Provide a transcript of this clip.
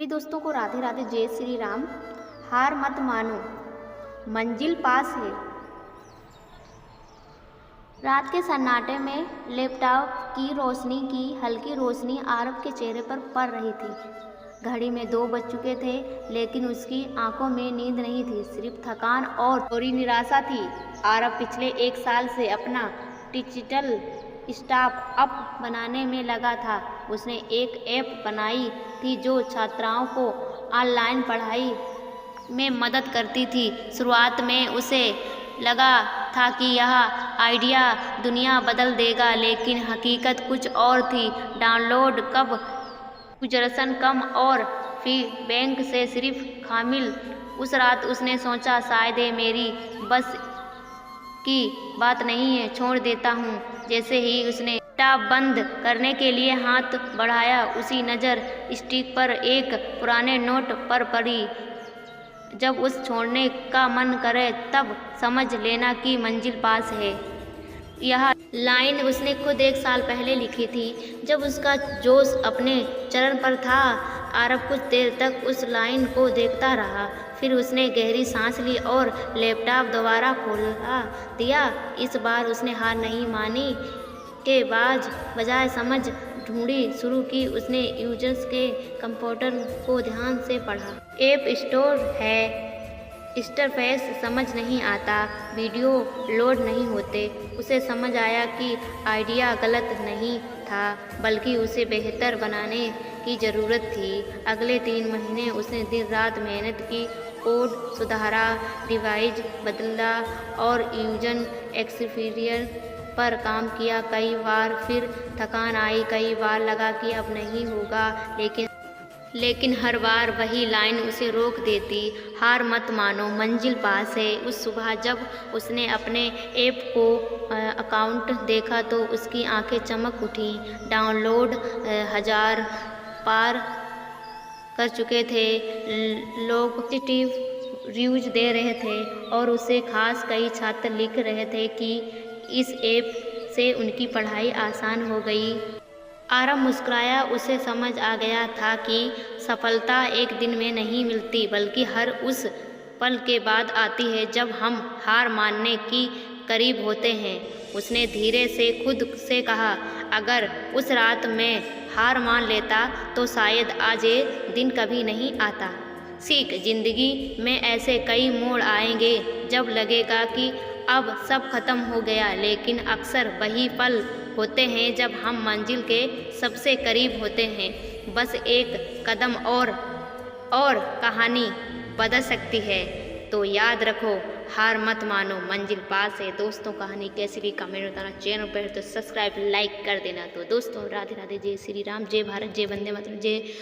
सभी दोस्तों को राधे राधे, जय श्री राम। हार मत मानो, मंजिल पास है। रात के सन्नाटे में लैपटॉप की रोशनी की हल्की रोशनी आरव के चेहरे पर पड़ रही थी। घड़ी में 2 बज चुके थे, लेकिन उसकी आंखों में नींद नहीं थी, सिर्फ थकान और थोड़ी निराशा थी। आरव पिछले 1 साल से अपना डिजिटल स्टार्टअप बनाने में लगा था। उसने एक ऐप बनाई थी जो छात्राओं को ऑनलाइन पढ़ाई में मदद करती थी। शुरुआत में उसे लगा था कि यह आइडिया दुनिया बदल देगा, लेकिन हकीकत कुछ और थी। डाउनलोड कम, यूजर्स कम और फीडबैक से सिर्फ खामिल। उस रात उसने सोचा, शायद ये मेरी बस की बात नहीं है, छोड़ देता हूँ। जैसे ही उसने लैपटॉप बंद करने के लिए हाथ बढ़ाया, उसी नज़र स्टिक पर एक पुराने नोट पर पड़ी। जब उस छोड़ने का मन करे तब समझ लेना कि मंजिल पास है। यह लाइन उसने खुद 1 साल पहले लिखी थी, जब उसका जोश अपने चरम पर था। आरव कुछ देर तक उस लाइन को देखता रहा, फिर उसने गहरी सांस ली और लैपटॉप दोबारा खोला दिया। इस बार उसने हार नहीं मानी के बजाय समझ ढूंढी शुरू की। उसने यूजर्स के कंप्यूटर को ध्यान से पढ़ा। ऐप स्टोर है, इंटरफेस समझ नहीं आता, वीडियो लोड नहीं होते। उसे समझ आया कि आइडिया गलत नहीं था, बल्कि उसे बेहतर बनाने की ज़रूरत थी। अगले 3 महीने उसने दिन रात मेहनत की, कोड सुधारा, डिवाइस बदला और यूजर एक्सपीरियंस पर काम किया। कई बार फिर थकान आई, कई बार लगा कि अब नहीं होगा, लेकिन हर बार वही लाइन उसे रोक देती। हार मत मानो, मंजिल पास है। उस सुबह जब उसने अपने ऐप को अकाउंट देखा तो उसकी आंखें चमक उठीं। डाउनलोड 1000 पार कर चुके थे, लोग पॉजिटिव रिव्यूज दे रहे थे और उसे खास कई छात्र लिख रहे थे कि इस ऐप से उनकी पढ़ाई आसान हो गई। आरव मुस्कुराया। उसे समझ आ गया था कि सफलता एक दिन में नहीं मिलती, बल्कि हर उस पल के बाद आती है जब हम हार मानने की करीब होते हैं। उसने धीरे से खुद से कहा, अगर उस रात में हार मान लेता तो शायद आज ये दिन कभी नहीं आता। सीख, जिंदगी में ऐसे कई मोड़ आएंगे जब लगेगा कि अब सब खत्म हो गया, लेकिन अक्सर वही पल होते हैं जब हम मंजिल के सबसे करीब होते हैं। बस एक कदम और कहानी बदल सकती है। तो याद रखो, हार मत मानो, मंजिल पास है। दोस्तों, कहानी कैसी भी कमेंट बताना, चैनल पर तो सब्सक्राइब लाइक कर देना। तो दोस्तों, राधे राधे, जय श्री राम, जय भारत, जय वंदे मातरम, जय